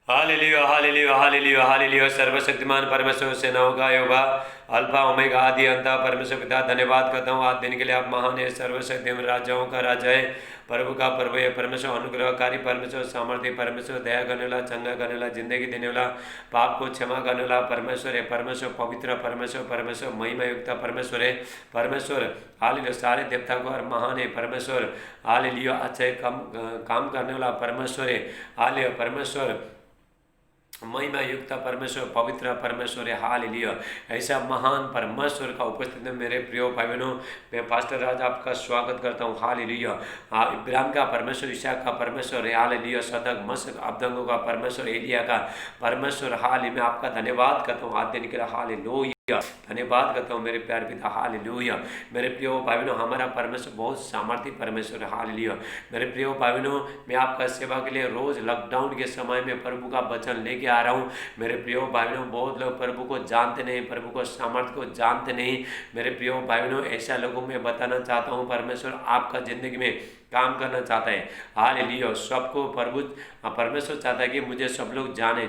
Hallelujah hallelujah hallelujah hallelujah. सर्वशक्तिमान परमेश्वर सेनाओं का योगा अल्फा ओमेगा आदि अंत परमेश्वर पिता, धन्यवाद करता हूँ आज दिन के लिए। आप महान है, सर्वशक्ति राजाओं का राजा है, प्रभु का प्रभु है। परमेश्वर अनुग्रहकारी परमेश्वर, सामर्थ्य परमेश्वर, दया करने वाला, चंगा करने वाला, जिंदगी देने वाला, पाप को क्षमा करने वाला परमेश्वर है। परमेश्वर पवित्र परमेश्वर, परमेश्वर महिमा युक्त परमेश्वर है। परमेश्वर हालेलुया सारे देवता को और महान है परमेश्वर। हालेलुया अच्छे काम करने वाला परमेश्वर है। हालेलुया परमेश्वर महिमा युक्त परमेश्वर, पवित्र परमेश्वर है। हालेलुया ऐसा महान परमेश्वर का उपस्थिति में मेरे प्रिय भाई बहनों, मैं पास्टर राज आपका स्वागत करता हूँ। हालेलुया इब्राहिम का परमेश्वर, इसहाक का परमेश्वर है। हालेलुया सदक मशक अब्दंगों का परमेश्वर, एलिया का परमेश्वर। हाल मैं आपका धन्यवाद करता हूँ आज दिन के लिए। हालेलुया धन्यवाद करता हूँ मेरे प्यार पिता। हालेलुया मेरे प्रिय भाई बहनों, हमारा परमेश्वर बहुत सामर्थ्य परमेश्वर है। हालेलुया मेरे प्रिय भाई बहनों, मैं आपका सेवा के लिए रोज लॉकडाउन के समय में प्रभु का वचन लेके आ रहा हूँ। मेरे प्रिय भाई बहनों, बहुत लोग प्रभु को जानते नहीं, प्रभु को सामर्थ्य को जानते नहीं। मेरे प्रिय भाई बहनों, ऐसा लोगों में बताना चाहता हूँ परमेश्वर आपका जिंदगी में काम करना चाहता है। हालेलुया सबको प्रभु परमेश्वर चाहता है कि मुझे सब लोग जाने।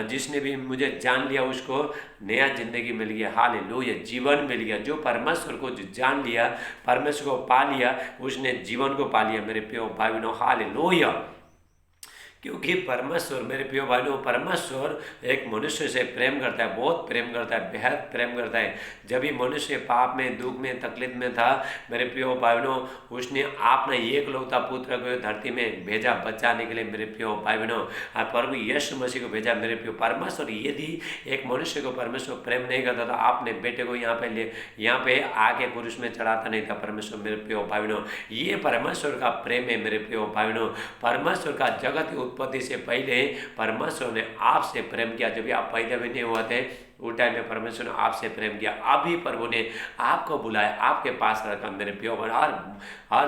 जिसने भी मुझे जान लिया उसको नया जिंदगी मिल गया। हालेलुया जीवन मिल गया। जो परमेश्वर को जान लिया, परमेश्वर को पा लिया, उसने जीवन को पा लिया। मेरे प्रिय भाई बहनों हालेलुया, क्योंकि परमेश्वर मेरे प्रिय भाइयों, परमेश्वर एक मनुष्य से प्रेम करता है, बहुत प्रेम करता है, बेहद प्रेम करता है। जब भी मनुष्य पाप में, दुख में, तकलीफ में था, मेरे प्रिय भाइयों, उसने अपना एकलौता पुत्र को धरती में भेजा बचाने के लिए। मेरे प्रिय भाई बहनों, प्रभु यीशु मसीह को भेजा। मेरे प्रिय परमेश्वर यदि एक मनुष्य को परमेश्वर प्रेम नहीं करता था, आपने बेटे को यहाँ पे आके क्रूस में चढ़ाता नहीं था परमेश्वर। मेरे प्रिय भाई बहनों, ये परमेश्वर का प्रेम है। मेरे प्रिय भाई बहनों, परमेश्वर का जगत उत्पत्ति से पहले परमेश्वर ने आपसे प्रेम किया। जब आप पैदा भी नहीं हुए थे उस टाइम में परमेश्वर ने आपसे प्रेम किया। अभी प्रभु ने आपको बुलाया, आपके पास रखा। मेरे प्रिय हर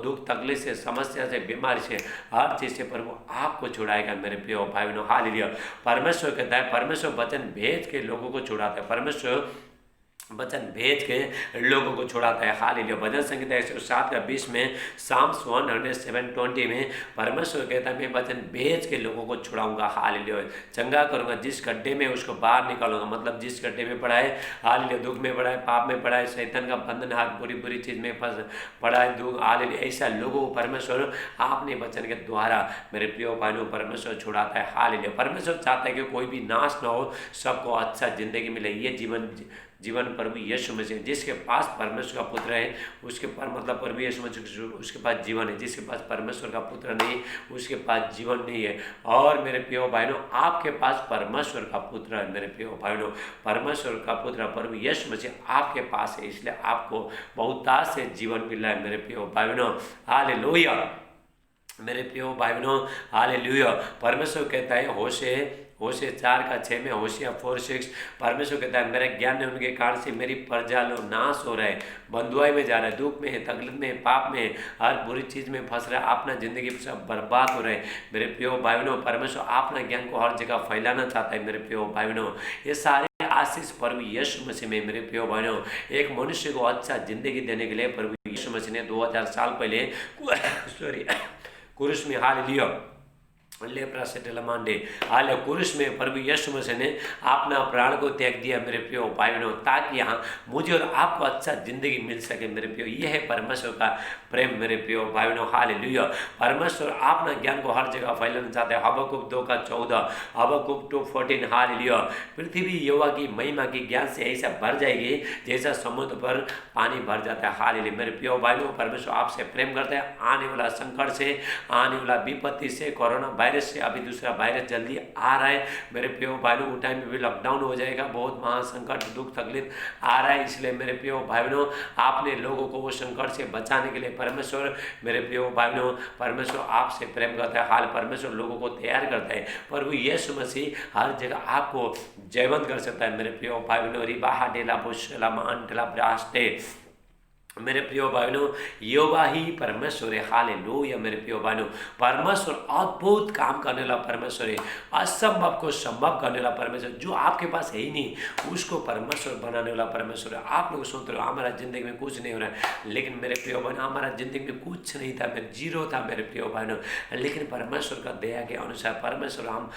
दुख तकलीफ से, समस्या से, बीमारी से, हर चीज से प्रभु आपको छुड़ाएगा। मेरे प्रिय भाई बहनों हालेलुया परमेश्वर कहता है, परमेश्वर वचन भेज के लोगों को छुड़ाता है। परमेश्वर वचन भेज के लोगों को छुड़ाता है। हालेलुया भजन संहिता 107:20 में, साम्स 107:20 में परमेश्वर कहता है मैं वचन भेज के लोगों को छुड़ाऊंगा। हालेलुया चंगा करूंगा, जिस गड्ढे में उसको बाहर निकालूंगा। मतलब जिस गड्ढे में पड़ा है, हालेलुया दुख में पड़ा है, पाप में पड़ा है, शैतान का बंधन हाथ बुरी बुरी चीज में फंस पड़ा है, दुख हालेलुया ऐसा लोगों को परमेश्वर आपने वचन के द्वारा मेरे प्रिय भाइयों परमेश्वर छुड़ाता है। हालेलुया परमेश्वर चाहता है कि कोई भी नाश ना हो, सबको अच्छा जिंदगी मिले। ये जीवन प्रभु यीशु मसीह, जिसके पास परमेश्वर का पुत्र है उसके पास, मतलब प्रभु यीशु मसीह उसके पास जीवन है। जिसके पास परमेश्वर का पुत्र नहीं उसके पास जीवन नहीं है। और मेरे प्रिय भाइयों, आपके पास परमेश्वर का पुत्र है। मेरे प्रिय भाइयों, परमेश्वर का पुत्र प्रभु यीशु मसीह आपके पास है, इसलिए आपको बहुतायत से जीवन मिल रहा है। मेरे प्रिय भाइयों हालेलुया मेरे प्रिय भाई बहनों हालेलुया परमेश्वर कहता है होशे 4:6 में, होशिया 4:6 परमेश्वर कहता है मेरे ज्ञान ने उनके कारण से मेरी प्रजा लोग नाश हो रहा है, बंधुआई में जा रहा है, दुख में है, तकलीफ में, पाप में, हर बुरी चीज में फंस रहा है, अपना जिंदगी सब बर्बाद हो रहे हैं। मेरे प्रिय भाई बहनों, परमेश्वर अपना ज्ञान को हर जगह फैलाना चाहता है। मेरे प्रिय भाई बहनों, ये सारे आशीष प्रभु यीशु मसीह में। मेरे प्रिय भाइयों, एक मनुष्य को अच्छा जिंदगी देने के लिए प्रभु यीशु मसीह ने 2000 साल पहले क्रूस में हालेलुया लेप्रा से डलमांडे हाल क्रूस में प्रभु यीशु मसीह ने अपना प्राण को त्याग दिया। मेरे प्रिय भाई बहनों, ताकि यहाँ मुझे और आपको अच्छा जिंदगी मिल सके। मेरे प्रिय, यह है परमेश्वर का प्रेम। मेरे प्रिय भाई बहनों हालेलुया परमेश्वर अपना ज्ञान को हर जगह फैलाना चाहते हैं। हबक्कुक 2:14, हबक्कुक 2:14 हालेलुया पृथ्वी यहोवा की महिमा की ज्ञान से ऐसा भर जाएगी जैसा समुद्र पर पानी भर जाता है। हालेलुया मेरे प्रिय भाई बहनों, परमेश्वर आपसे प्रेम करते हैं। आने वाला संकट से, आने वाला विपत्ति से, कोरोना वायरस से, अभी दूसरा वायरस जल्दी आ रहा है। मेरे प्रिय भाइयों, उस टाइम में भी लॉकडाउन हो जाएगा, बहुत महासंकट, दुख तकलीफ आ रहा है। इसलिए मेरे प्रिय भाई बहनों, आपने लोगों को वो संकट से बचाने के लिए परमेश्वर, मेरे प्रिय भाई बहनों, परमेश्वर आपसे प्रेम करता है। हाल परमेश्वर लोगों को तैयार करता है। प्रभु यीशु मसीह हर जगह आपको जयवंत कर सकता है। मेरे प्रिय भाई बहनों, रिबाहा डेला बुशला मान डेला ब्रास्टे मेरे प्रिय बहनों, यहोवा ही परमेश्वर है। हालेलुया मेरे प्रिय बहनों, परमेश्वर अद्भुत काम करने वाला परमेश्वर है। असंभव को संभव करने वाला परमेश्वर, जो आपके पास है ही नहीं उसको परमेश्वर बनाने वाला परमेश्वर है। आप लोग सुनते हो हमारा जिंदगी में कुछ नहीं हो रहा है, लेकिन मेरे प्रिय बहनों हमारा जिंदगी में कुछ नहीं था, मेरे जीरो था मेरे प्रिय बहनों, लेकिन परमेश्वर का दया के अनुसार परमेश्वर हम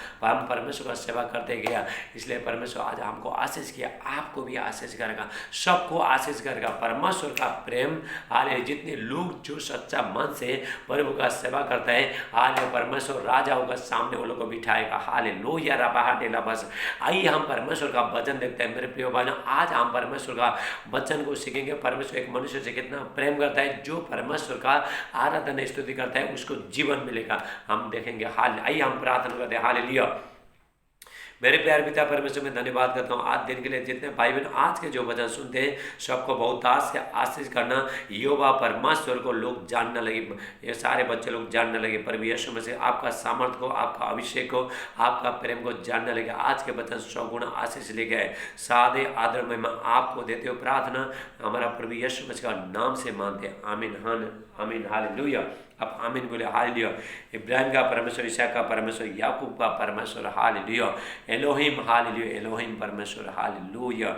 परमेश्वर का सेवा करते गया, इसलिए परमेश्वर आज हमको आशीष किया, आपको भी आशीष करेगा, सबको आशीष करेगा। परमेश्वर का प्रेम हाले जितने लोग जो सच्चा मन से प्रभु का सेवा करते हैं, हाले परमेश्वर राजाओं का सामने वो लोग को बिठाएगा। हालेलुया रबाहटेला बस। आइए हम परमेश्वर का वचन देखते हैं मेरे प्रिय भाइयों। आज हम परमेश्वर का वचन को सीखेंगे। परमेश्वर एक मनुष्य से कितना प्रेम करता है, जो परमेश्वर का आराधना स्तुति करता है उसको जीवन मिलेगा, हम देखेंगे। हाल आइए हम प्रार्थना करते हैं। हालेलुया मेरे प्यार पिता परमेश्वर में धन्यवाद करता हूँ आज दिन के लिए। जितने भाई बहन आज के जो वचन सुनते हैं सबको बहुत से आशीष करना। यहोवा परमेश्वर को लोग जानने लगे, ये सारे बच्चे लोग जानने लगे। प्रभु यीशु मसीह आपका सामर्थ को, आपका अभिषेक को, आपका प्रेम को जानने लगे। आज के वचन 100 गुना आशीष ले गए। सादे आदर में मैं आपको देते हो प्रार्थना हमारा प्रभु यीशु मसीह का नाम से मानते हैं। आमीन आमीन हालेलुया। अब आमीन बोले। हालेलुया। इब्राहिम का परमेश्वर, इसहाक का परमेश्वर, याकूब का परमेश्वर। हालेलुया। एलोहिम। हालेलुया। एलोहिम परमेश्वर। हालेलुया।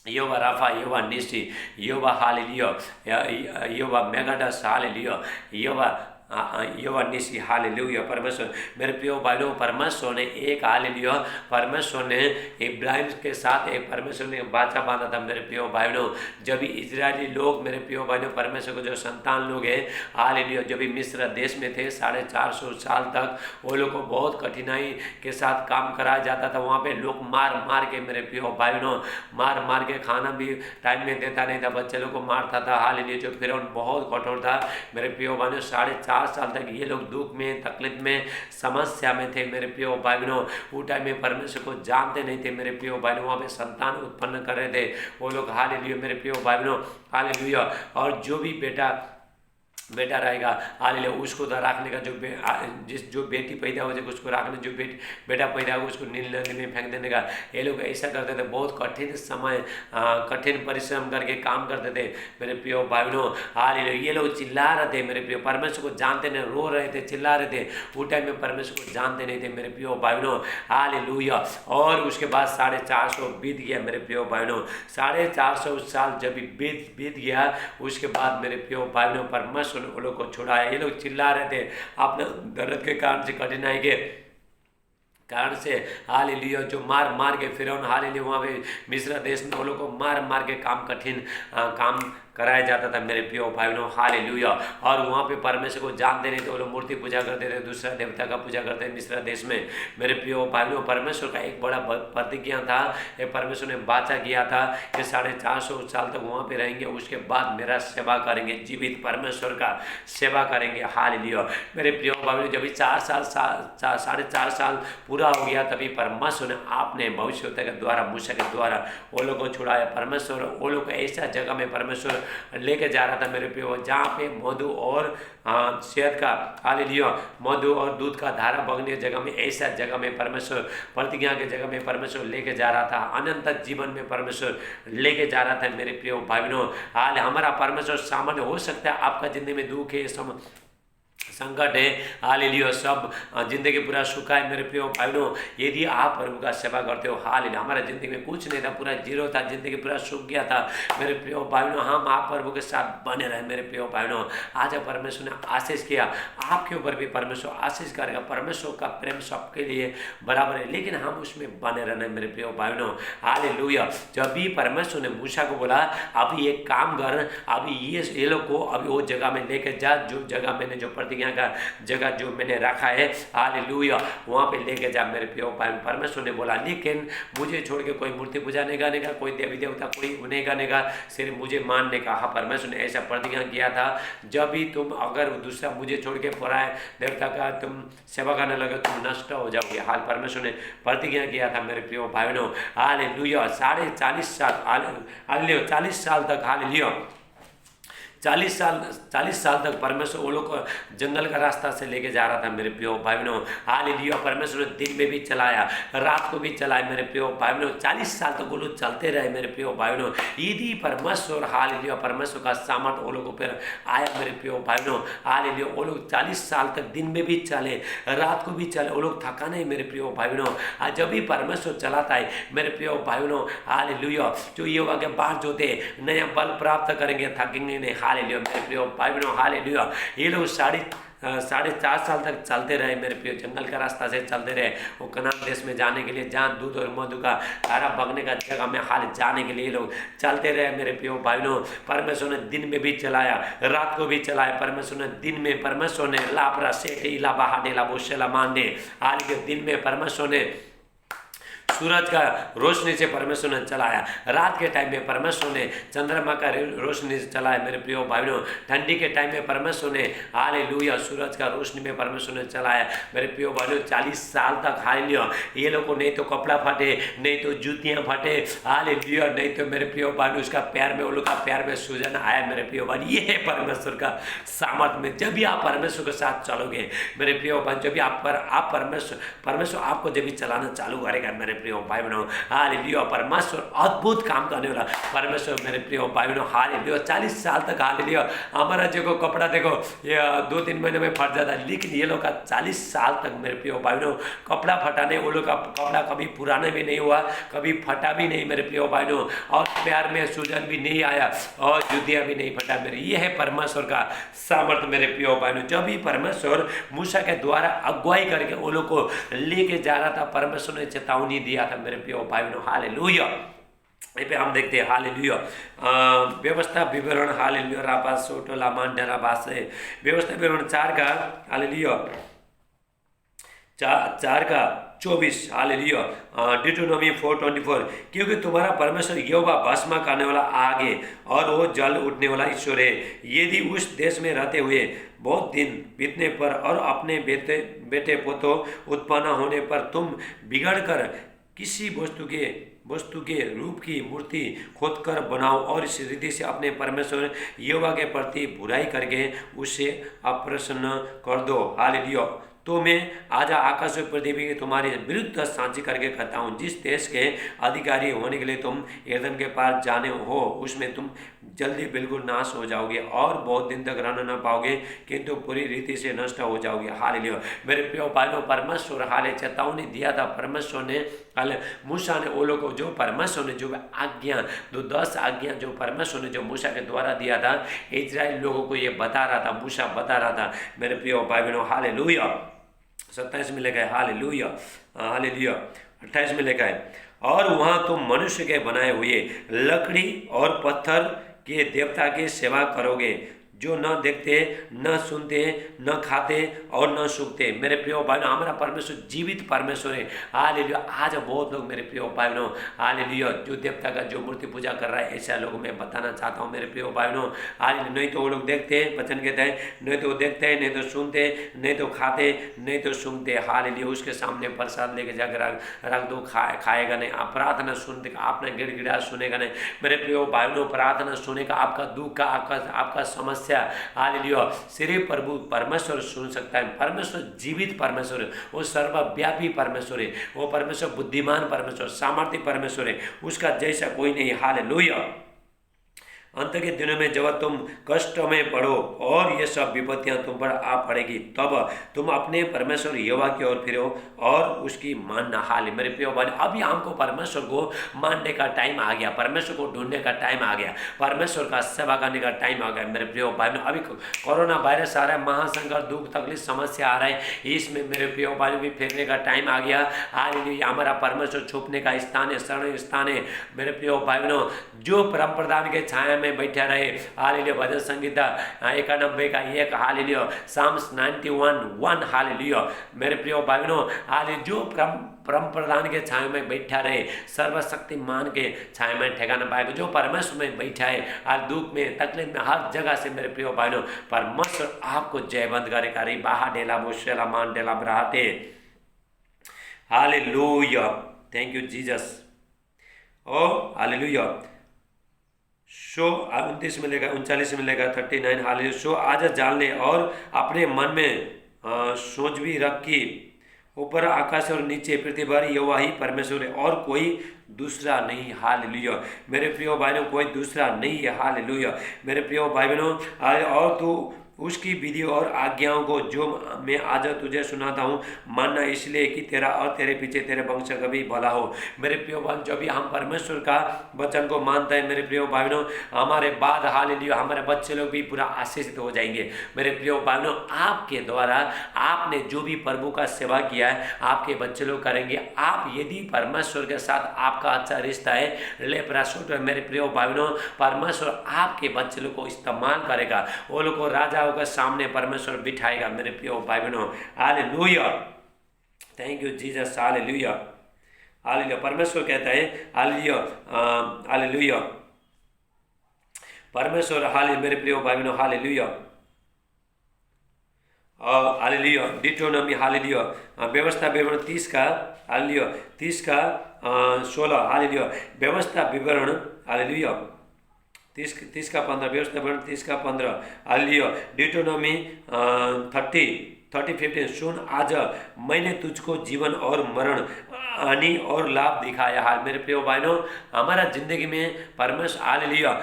यहोवा राफा, यहोवा निसी, यहोवा हालेलुया, यहोवा मेगाडस। हालेलुया। यहोवा निसी। हालेलुया परमेश्वर। मेरे प्रियो भाइयों, परमेश्वर ने एक हालेलुया, परमेश्वर ने इब्राहिम के साथ एक परमेश्वर ने वाचा बांधा था। मेरे प्रियो भाइयों, जब भी इजरायली लोग, मेरे प्रियो भाइयों, परमेश्वर को जो संतान लोग हैं, हालेलुया, जब भी मिस्र देश में थे 450 साल तक वो लोग को बहुत कठिनाई के साथ काम कराया जाता था। वहाँ पे लोग मार मार के, मेरे प्रियो भाइयों, मार मार के, खाना भी टाइम में देता नहीं था, बच्चे लोग को मारता था। हालेलुया। जो फिर बहुत कठोर था मेरे प्रियो भाइयों। 4.5 साल तक ये लोग दुख में, तकलीफ में, समस्या में थे मेरे प्रियो भाइयों। वो टाइम में परमेश्वर को जानते नहीं थे मेरे प्रियो भाइयों। वहाँ पे संतान उत्पन्न कर रहे थे वो लोग। हालेलुया मेरे प्रियो भाइयों। हालेलुया। और जो भी बेटा रहेगा, हालेलुया, उसको तो रखने का, जो बेटी पैदा हो जाएगी उसको रखने, जो बेटा पैदा होगा उसको नील नदी में फेंक देने का। ये लोग ऐसा करते थे। बहुत कठिन समय, कठिन परिश्रम करके काम करते थे मेरे प्रियो भाइयों। हालेलुया। ये लोग चिल्ला रहे थे मेरे प्रियो, परमेश्वर को जानते नहीं, रो रहे थे, चिल्ला रहे थे। वो टाइम में परमेश्वर को जानते नहीं थे मेरे प्रियो भाइयों। हालेलुया। और उसके बाद 450 बीत गया मेरे प्रियो भाइयों। 450 साल जब बीत गया उसके बाद मेरे प्रियो भाइयों, परमेश्वर वो लोग को छुड़ाया। ये लोग चिल्ला रहे थे अपने दर्द के कारण से, कठिनाई के कारण से। हालेलुया। जो मार मार के फिरौन, हालेलुया, वहाँ पे मिस्र देश में वो लोग को मार मार के कठिन काम कराया जाता था मेरे प्रियो भाइयों। हालेलुया। और वहाँ पे परमेश्वर को जानते नहीं थे, वो लोग मूर्ति पूजा करते थे, दूसरा देवता का पूजा करते थे मिस्र देश में मेरे प्रियो भाइयों। परमेश्वर का एक बड़ा प्रतिज्ञा था, ये परमेश्वर ने वाचा किया था कि 450 साल तक वहाँ पे रहेंगे, उसके बाद मेरा सेवा करेंगे, जीवित परमेश्वर का सेवा करेंगे। हालेलुया मेरे प्रियो भाइयों। जब 4.5 साल पूरा हो गया तभी परमेश्वर ने आपने भविष्यवक्ता के द्वारा, मूसा के द्वारा वो लोग को छुड़ाया। परमेश्वर वो लोग को ऐसा जगह में परमेश्वर लेके जा रहा था मेरे प्रियो, जहाँ पे मधु और शहद का, हालेलुया, मधु और दूध का धारा बगने जगह में, ऐसा जगह में परमेश्वर, प्रतिज्ञा के जगह में परमेश्वर लेके जा रहा था। अनंत जीवन में परमेश्वर लेके जा रहा था मेरे प्रियो भाइयों। हाल हमारा परमेश्वर सामान्य हो सकता है, आपका जिंदगी में दुख है, संकट है, हालेलुया, सब जिंदगी पूरा सुखा है मेरे प्रियो भाइयों। यदि आप प्रभु का सेवा करते हो, हालेलुया, हमारा जिंदगी में कुछ नहीं था, पूरा जीरो था, जिंदगी पूरा सूख गया था मेरे प्रियो भाइयों। हम आप प्रभु के साथ बने रहे मेरे प्रियो भाइयों। आज परमेश्वर ने आशीष किया, आपके ऊपर भी परमेश्वर आशीष करेगा। परमेश्वर का प्रेम सबके लिए बराबर है, लेकिन हम उसमें बने रहना मेरे प्रियो भाइयों। हालेलुया। जब भी परमेश्वर ने मूसा को बोला अभी एक काम कर, अभी ये लोग को अभी वो जगह में लेके जा, जो जगह मैंने, जो प्रतिज्ञा का जगह जो मैंने रखा है, हालेलुया, वहाँ पे लेके जा मेरे प्रियो भाई। परमेश्वर ने बोला लेकिन मुझे छोड़ के कोई मूर्ति पूजा नहीं करने का, कोई देवी देवता कोई नहीं करने का, सिर्फ मुझे मानने का। हाँ, परमेश्वर ने ऐसा प्रतिज्ञा किया था। जब भी तुम अगर दूसरा मुझे छोड़ के पराए देवता का तुम सेवा करने लगे, तुम नष्ट हो जाओगे। हाल परमेश्वर ने प्रतिज्ञा किया था मेरे प्रियो भाइयों। हालेलुया। 40 साल, हालेलुया, 40 साल तक, हालेलुया, 40 साल तक परमेश्वर वो लोग को जंगल का रास्ता से लेके जा रहा था मेरे प्रियो भाई बहनों। हालेलुया। परमेश्वर ने दिन में भी चलाया, रात को भी चलाया मेरे प्रियो भाई बहनों। 40 साल तक वो लोग चलते रहे मेरे प्रियो भाई बहनों। यदि परमेश्वर, हालेलुया, परमेश्वर का सामर्थ वो लोगों पर आया मेरे प्रियो भाई बहनों। हालेलुया। वो लोग 40 साल तक दिन में भी चले, रात को भी चले, वो लोग थका नहीं मेरे प्रियो भाई बहनों। जब भी परमेश्वर चलाता है मेरे प्रियो भाई बहनों, हालेलुया, जो युवा के बाहर जोते नया बल प्राप्त करेंगे, थकेंगे नहीं। हालेलुया मेरे प्रियो भाई बहनों। हालेलुया। ये लोग 4.5 साल तक चलते रहे मेरे प्रियो, जंगल का रास्ता से चलते रहे वो कनान देश में जाने के लिए, जहाँ दूध और मधु का धारा बगने का जगह में हाल जाने के लिए लोग चलते रहे मेरे प्रियो भाई बहनों। परमेश्वर ने दिन में भी चलाया, रात को भी चलाया। परमेश्वर ने दिन में, परमेश्वर ने लापरा सेठ इला बहाडेला बोशेला मांडे, हाल के दिन में परमेश्वर ने सूरज का रोशनी से परमेश्वर ने चलाया, रात के टाइम में परमेश्वर ने चंद्रमा का रोशनी से चलाया मेरे प्रियो भाई बहनों। ठंडी के टाइम में परमेश्वर ने, हालेलुया, सूरज का रोशनी में परमेश्वर ने चलाया मेरे प्रियो भाई बहनों। 40 साल तक, हालेलुया, ये लोग को नहीं तो कपड़ा फटे, नहीं तो जूतियां फटे, हालेलुया, नहीं तो मेरे प्रियो भाई बहनों उसका पैर में, वो लोग का पैर में सूजन आया मेरे प्रियो भाई। ये है परमेश्वर का सामर्थ में। जब भी आप परमेश्वर के साथ चलोगे मेरे प्रियो भाई, जब भी आप परमेश्वर आपको जब भी चलाना चालू करेगा मेरे प्रियो भाई बहनों, हालेलुया, परमेश्वर अद्भुत काम करने वाला परमेश्वर मेरे प्रियो भाई बहनों। हालेलुया। 40 साल तक, हालेलुया, हमारा जो कपड़ा देखो ये 2-3 महीने में फट जाता है, लेकिन ये लोग का 40 साल तक मेरे प्रियो भाई बहनों कपड़ा फटाने, वो लोग का कपड़ा कभी पुराना भी नहीं हुआ, कभी फटा भी नहीं मेरे प्रियो भाई बहनों, और प्यार में सूजन भी नहीं आया और जुतियाँ भी नहीं फटा मेरे। ये है परमेश्वर का सामर्थ मेरे प्रियो भाई बहनों। जब भी परमेश्वर मूसा के द्वारा अगुवाई करके वो लोग को लेके जा रहा था, परमेश्वर ने चेतावनी दिया था मेरे प्रियो भाई बहनों। हालेलुया। यहाँ पे हम देखते हैं, हालेलुया, व्यवस्था विवरण, हालेलुया, रापास सोटोला मांडरा बासे, व्यवस्था विवरण 4 का, हालेलुया, 4 का 24, हालेलुया, डिटोनोमी 4:24, क्योंकि तुम्हारा परमेश्वर यहोवा भस्म करने वाला आगे और वो जल उठने वाला ईश्वर है। यदि उस देश में रहते हुए बहुत दिन बीतने पर और अपने बेटे पोतों उत्पन्न होने पर तुम बिगड़ कर किसी वस्तु के रूप की मूर्ति खोदकर बनाओ और इस रीति से अपने परमेश्वर यहोवा के प्रति बुराई करके उसे अप्रसन्न कर दो। हालेलुया। तो मैं आज आकाश और पृथ्वी की तुम्हारे विरुद्ध साझी करके कहता हूँ, जिस देश के अधिकारी होने के लिए तुम यरदन के पार जाने हो उसमें तुम जल्दी बिल्कुल नाश हो जाओगे और बहुत दिन तक रहना न पाओगे, किंतु पूरी रीति से नष्ट हो जाओगे। हालेलुया। मेरे प्रिय भाइयों, परमेश्वर हाले चेतावनी दिया था परमेश्वर ने, हाले मूसा ने, वो लोग को जो परमेश्वर ने जो आज्ञा, 10 आज्ञा जो परमेश्वर ने जो मूसा के द्वारा दिया था, इजराइल लोगों को ये बता रहा था, मूसा बता रहा था मेरे प्रिय भाई बहनों। हालेलुया। 27 में लिखा है, हालेलुया, हालेलुया, 28 में लिखा है, और वहाँ तुम मनुष्य के बनाए हुए लकड़ी और पत्थर के देवता की सेवा करोगे, जो न देखते, न सुनते, न खाते और न सूखते। मेरे प्रिय भाई बहनों, हमारा परमेश्वर जीवित परमेश्वर है। हालेलुया। आज बहुत लोग मेरे प्रिय भाई बहनों, हालेलुया, जो देवता का जो मूर्ति पूजा कर रहा है, ऐसा लोग मैं बताना चाहता हूँ मेरे प्रिय भाई बहनों। हालेलुया। नहीं तो वो लोग देखते हैं, वचन कहते हैं, नहीं तो वो देखते हैं, नहीं तो सुनते, नहीं तो खाते, नहीं तो सूंघते। हालेलुया। उसके सामने प्रसाद लेके जाकर रख दो, खाएगा नहीं। आप प्रार्थना सुनते, आपने गिड़गिड़ा सुनेगा नहीं। मेरे प्रिय भाई बहनों, प्रार्थना सुनेगा, आपका दुख का, आपका समस्या, हालेलुया, सिर्फ प्रभु परमेश्वर सुन सकता है। परमेश्वर जीवित परमेश्वर है, वो सर्वव्यापी परमेश्वर है, वो परमेश्वर बुद्धिमान परमेश्वर, सामर्थ्य परमेश्वर है, उसका जैसा कोई नहीं। हालेलुया। अंत के दिनों में जब तुम कष्ट में पड़ो और ये सब विपत्तियां तुम पर आ पड़ेगी, तब तुम अपने परमेश्वर यहोवा की ओर फिरो और उसकी मानना। हाल मेरे प्रिय भाई, अभी हमको परमेश्वर को मानने का टाइम आ गया, परमेश्वर को ढूंढने का टाइम आ गया, परमेश्वर का सेवा करने का टाइम आ गया मेरे प्रिय भाई। अभी कोरोना वायरस आ रहा है, महासंकट, दुख तकलीफ समस्या आ रहा है, इसमें मेरे प्रिय भाई भी फेरने का टाइम आ गया। हालेलुया। हमारा परमेश्वर छुपने का स्थान है, शरण स्थान है मेरे प्रिय भाई बहनों। जो परम प्रधान के छाया में बैठा रहे, हालेलुया। भजन संगीता 91 का 1, हालेलुया। Sam's 91:1, hallelujah. मेरे प्रिय भाई बहनों, हालेलुया, जो परम प्रधान के छाया में बैठा रहे, सर्वशक्तिमान के छाया में ठिकाना पाएगा, जो परमेश्वर में बैठा है, हर दुख में, तकलीफ में, हर जगह से मेरे प्रिय भाई बहनों परमेश्वर आपको जयवंत करेगा। रे बाहा डेला बोशेला मान डेला ब्राहते। Hallelujah. Thank you Jesus. Oh hallelujah. सो 29 में लेगा, 39 में लेगा 39, हालेलुया। सो आज जान ले और अपने मन में सोच भी रख कि ऊपर आकाश और नीचे पृथ्वी पर यहोवा ही परमेश्वर है और कोई दूसरा नहीं, हालेलुया। मेरे प्रिय भाई बहनों, कोई दूसरा नहीं है, हालेलुया। मेरे प्रिय भाई बहनों, और तू उसकी विधि और आज्ञाओं को जो मैं आज तुझे सुनाता हूँ मानना, इसलिए कि तेरा और तेरे पीछे तेरे वंश का भी भला हो। मेरे प्रिय भाई, जब भी हम परमेश्वर का वचन को मानते हैं मेरे प्रिय भाई बहनों, हमारे बाद हालेलुया हमारे बच्चे लोग भी पूरा आशीषित हो जाएंगे। मेरे प्रिय भाई बहनों, आपके द्वारा आपने जो भी प्रभु का सेवा किया है आपके बच्चे लोग करेंगे। आप यदि परमेश्वर के साथ आपका अच्छा रिश्ता है, मेरे प्रिय भाई बहनों, परमेश्वर आपके बच्चे लोग को इस्तेमाल करेगा, वो लोग को राजा के सामने परमेश्वर बिठाएगा। मेरे प्रिय भाई बहनों, hallelujah, thank you Jesus, hallelujah, hallelujah. परमेश्वर कहता है हालेलुया, हालेलुया, परमेश्वर, हाले मेरे प्रिय भाई बहनों, हालेलुया, हालेलुया। डिट्रोनॉमी, हालेलुया, व्यवस्था विवरण 30 का, हालेलुया 30 का 16, हालेलुया, व्यवस्था विवरण, हालेलुया 30 का 15, व्यवस्था विवरण 30 का 15, हालेलुया। डिट्रोनॉमी 30:15, सुन आज मैंने तुझको जीवन और मरण, हानि और लाभ दिखाया। हाल मेरे प्रिय भाइयों, हमारा जिंदगी में परमेश्वर, हालेलुया,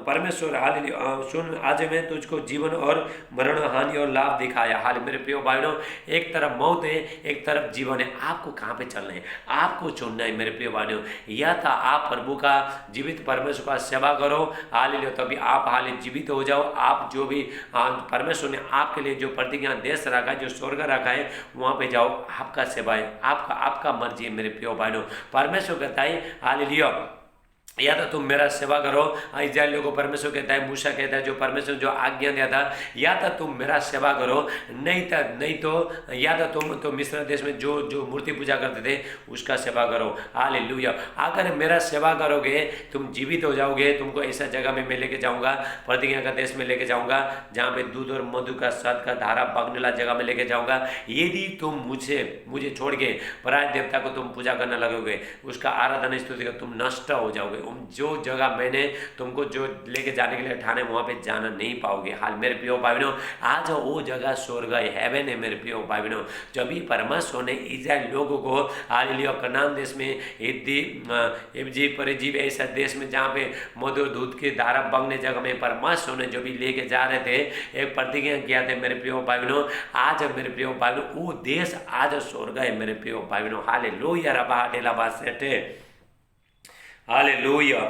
परमेश्वर, हालेलुया, सुन आज मैं तुझको जीवन और मरण, हानि और लाभ दिखाया। हाल मेरे प्रिय भाइयों, एक तरफ मौत है, एक तरफ जीवन है, आपको कहाँ पे चलना है, आपको चुनना है मेरे प्रिय भाइयों। या तो आप प्रभु का जीवित परमेश्वर का सेवा करो, हालेलुया, तभी आप हाल जीवित हो जाओ। आप जो भी परमेश्वर ने आपके लिए जो प्रतिज्ञा देश रखा है, जो स्वर्ग रखा है, वहाँ पे जाओ, आपका सेवा है, आपका मर्जी है मेरे प्रिय भाइयों। परमेश्वर कहता है हालेलुया, या तो तुम मेरा सेवा करो, इस्राएलियों को परमेश्वर कहता है, मूसा कहता है, जो परमेश्वर जो आज्ञा दिया था, या तो तुम मेरा सेवा करो, नहीं तो या तो तुम तो मिस्र देश में जो मूर्ति पूजा करते थे उसका सेवा करो। हालेलुया, अगर मेरा सेवा करोगे तुम जीवित हो जाओगे। तुमको ऐसा जगह में मैं लेके जाऊंगा, प्रतिज्ञा का देश में लेके जाऊंगा, जहाँ पे दूध और मधु का शहद का धारा बगने वाला जगह में लेके जाऊंगा। यदि तुम मुझे छोड़ के पराय देवता को तुम पूजा करने लगोगे, उसका आराधना स्तुति का, तुम नष्ट हो जाओगे। जो जगह मैंने तुमको जो लेके जाने के लिए ठाने, वहां पे जाना नहीं पाओगे। हाल मेरे प्रिय भाई बहनों, आज वो जगह स्वर्ग है, हेवन है मेरे प्रिय भाई बहनों। जब भी परमेश्वर ने इस्राएल लोगों को हालेलुया कनान देश में जीव ऐसा देश में जहाँ पे मधुर दूध की धारा बगने जगह में परमेश्वर ने जो भी लेके जा रहे थे, एक प्रतिज्ञा किया थे मेरे प्रिय भाई बहनों। आज मेरे प्रिय भाई बहनों, वो देश आज स्वर्ग है मेरे प्रिय भाई बहनों। हालेलुया, रबा डेला बासेटे, हालेलुया।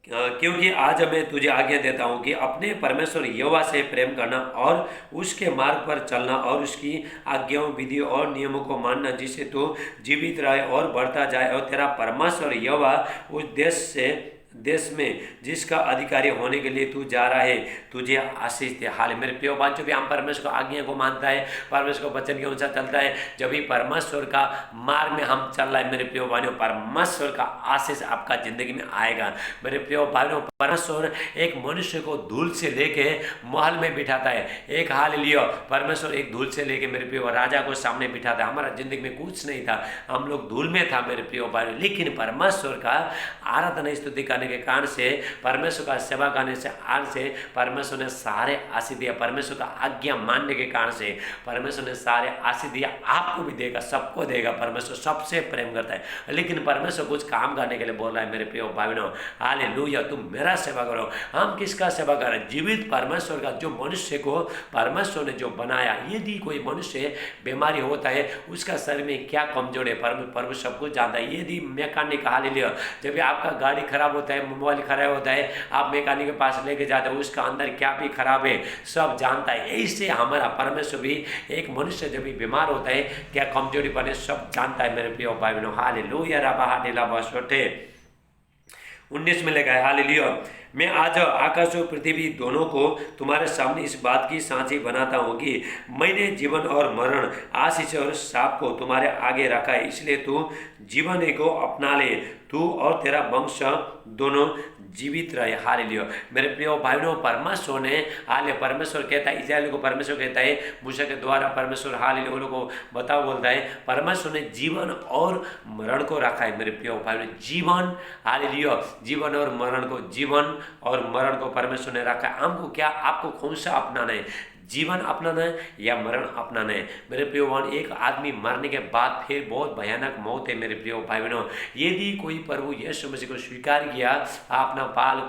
क्योंकि आज मैं तुझे आज्ञा देता हूँ कि अपने परमेश्वर यहोवा से प्रेम करना और उसके मार्ग पर चलना और उसकी आज्ञाओं, विधि और नियमों को मानना, जिससे तू जीवित रहे और बढ़ता जाए, और तेरा परमेश्वर यहोवा उस देश में जिसका अधिकारी होने के लिए तू जा रहा है तुझे आशीष दे। हाल मेरे प्रिय बच्चों, भी हम परमेश्वर को आज्ञा को मानता है, परमेश्वर को वचन के अनुसार चलता है, जब भी परमेश्वर का मार्ग में हम चल रहे हैं मेरे प्रिय भाइयों, परमेश्वर का आशीष आपका जिंदगी में आएगा। मेरे प्रिय भाइयों, परमेश्वर एक मनुष्य को धूल से लेके महल में बिठाता है। एक हालेलुया, परमेश्वर एक धूल से लेके मेरे प्रिय राजा को सामने बिठाता है। हमारा जिंदगी में कुछ नहीं था, हम लोग धूल में था मेरे प्रिय भाइयों, लेकिन परमेश्वर का आराधना स्तुति करने के कारण से, परमेश्वर का सेवा करने से परमेश्वर ने सारे आशीष दिया। परमेश्वर का आज्ञा मानने के कारण से परमेश्वर ने सारे आशीष दिया। आपको भी देगा, सबको देगा। परमेश्वर सबसे प्रेम करता है, लेकिन परमेश्वर कुछ काम करने के लिए बोल रहा है मेरे प्रिय भाई बहनों। हालेलुया, तुम मेरा सेवा करो। हम किसका सेवा कर रहे हैं? जीवित परमेश्वर का, जो मनुष्य को परमेश्वर ने जो बनाया। यदि कोई मनुष्य बीमारी होता है, उसका शरीर में क्या कमजोर है, प्रभु सब कुछ जानता है। यदि मैकेनिक, हालेलुया, जब आपका गाड़ी खराब होता है, मोबाइल खराब होता है, आप मैकेनिक के पास लेके जाते हो, उसका अंदर क्या भी खराब है सब जानता है। ऐसे हमारा परमेश्वर भी एक मनुष्य जब भी बीमार होता है, क्या कमजोरी बने, सब जानता है मेरे प्रिय भाई बहनों। हालेलुया, रबा हाडेला बसोटे 19 में लिखा है, हालेलुया, मैं आज आकाश और पृथ्वी दोनों को तुम्हारे सामने इस बात की साक्षी बनाता हूँ कि मैंने जीवन और मरण, आशीष और शाप को तुम्हारे आगे रखा है, इसलिए तू जीवन को अपना ले, तू और तेरा वंश दोनों जीवित रहे। हालेलुया। मेरे प्रिय भाइयों, परमेश्वर ने परमेश्वर कहता है, इस्राएल को परमेश्वर कहता है, मूसा के द्वारा परमेश्वर हालेलुया उन लोगों को बताओ बोलता है, परमेश्वर ने जीवन और मरण को रखा है। मेरे प्रिय भाइयों, जीवन हालेलुया, जीवन और मरण को, जीवन और मरण को परमेश्वर ने रखा है। हमको क्या, आपको कौन सा अपनाना है? जीवन अपनाना है या मरण अपनाना है? मेरे प्रिय भाइयों, एक आदमी मरने के बाद फिर बहुत भयानक मौत है। मेरे प्रिय भाई बहनों, यदि कोई प्रभु यीशु मसीह को स्वीकार किया, अपना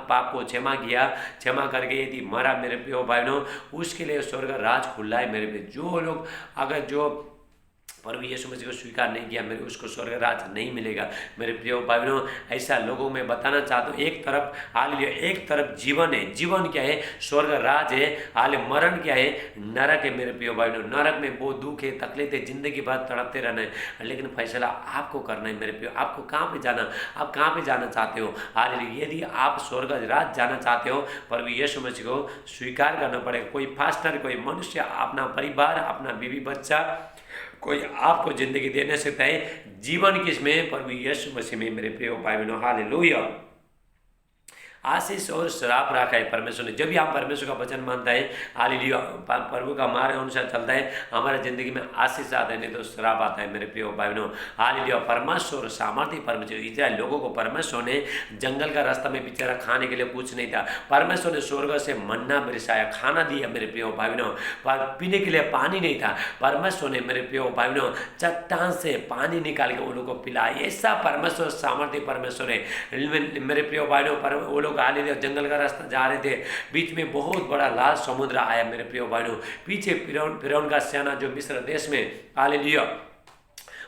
पाप को क्षमा किया, क्षमा करके यदि मरा, मेरे प्रिय भाई बहनों, उसके लिए स्वर्ग राज खुला है। मेरे पे जो लोग, अगर जो प्रभु यीशु मसीह को स्वीकार नहीं किया, मेरे उसको स्वर्ग राज नहीं मिलेगा। मेरे प्रिय भाई बहनों, ऐसा लोगों में बताना चाहता हूँ, एक तरफ हालेलुया, एक तरफ जीवन है, जीवन क्या है? स्वर्ग राज है। हालेलुया, मरण क्या है? नरक है। मेरे प्रिय भाई बहनों, नरक में वो दुख है, तकलीफ है, जिंदगी भर तड़पते रहना है, लेकिन फैसला आपको करना है। मेरे प्रिय, आपको कहाँ पे जाना, आप कहाँ पे जाना चाहते हो? हालेलुया, यदि आप स्वर्ग राज जाना चाहते हो, प्रभु यीशु मसीह को स्वीकार करना पड़ेगा। कोई पास्टर, कोई मनुष्य, अपना परिवार, अपना बीवी बच्चा, कोई आपको जिंदगी देने सकता है। जीवन किसमें? प्रभु यीशु मसीह में। मेरे प्रिय भाई बहनों, हालेलुया। आशीष और श्राप रखा है परमेश्वर ने। जब भी आप परमेश्वर का वचन मानता है, हालेलुया, प्रभु का मार्ग अनुसार चलता है, हमारे जिंदगी में आशीष आता है, नहीं तो श्राप आता है। मेरे प्रिय भाई बहनों, हालेलुया, परमेश्वर सामर्थ्य परमेश्वर। इस्राएल लोगों को परमेश्वर ने जंगल का रास्ता में बेचारा खाने के लिए कुछ नहीं था, परमेश्वर ने स्वर्ग से मन्ना बरसाया, खाना दिया। मेरे प्रिय भाई बहनों, पीने के लिए पानी नहीं था, परमेश्वर ने मेरे प्रिय भाई बहनों चट्टान से पानी निकाल के उन लोगों को पिलाया। ऐसा परमेश्वर सामर्थ्य परमेश्वर है। मेरे प्रिय भाई बहनों, वो लोग हालेलुया जंगल का रास्ता जा रहे थे, बीच में बहुत बड़ा लाल समुद्र आया। मेरे प्रिय भाइयों, पीछे फिरौन का सेना जो मिस्र देश में हालेलुया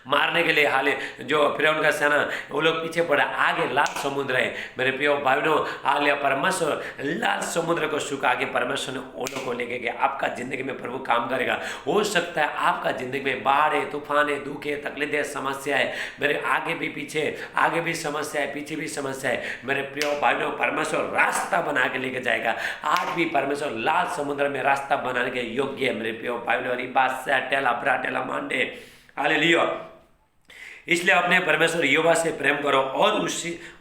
मारने के लिए, हाले जो फिरौन का सेना, वो लोग पीछे पड़ा, आगे लाल समुद्र है। मेरे प्रिय भाइयों, हालेलुया, परमेश्वर लाल समुद्र को सुखा के परमेश्वर ने वो लोग को लेके गया। आपका जिंदगी में प्रभु काम करेगा। हो सकता है आपका जिंदगी में बाढ़ है, तूफान है, दुख है, तकलीफ है, समस्या है। मेरे आगे भी पीछे, आगे भी समस्या है, पीछे भी समस्या है। मेरे प्रिय भाइयों, परमेश्वर रास्ता बना के लेके जाएगा। आज भी परमेश्वर लाल समुद्र में रास्ता बनाने के योग्य है। मेरे प्रिय भाइयों, रिबासा टेला ब्राटेला मांडे, हालेलुया। इसलिए अपने परमेश्वर यहोवा से प्रेम करो और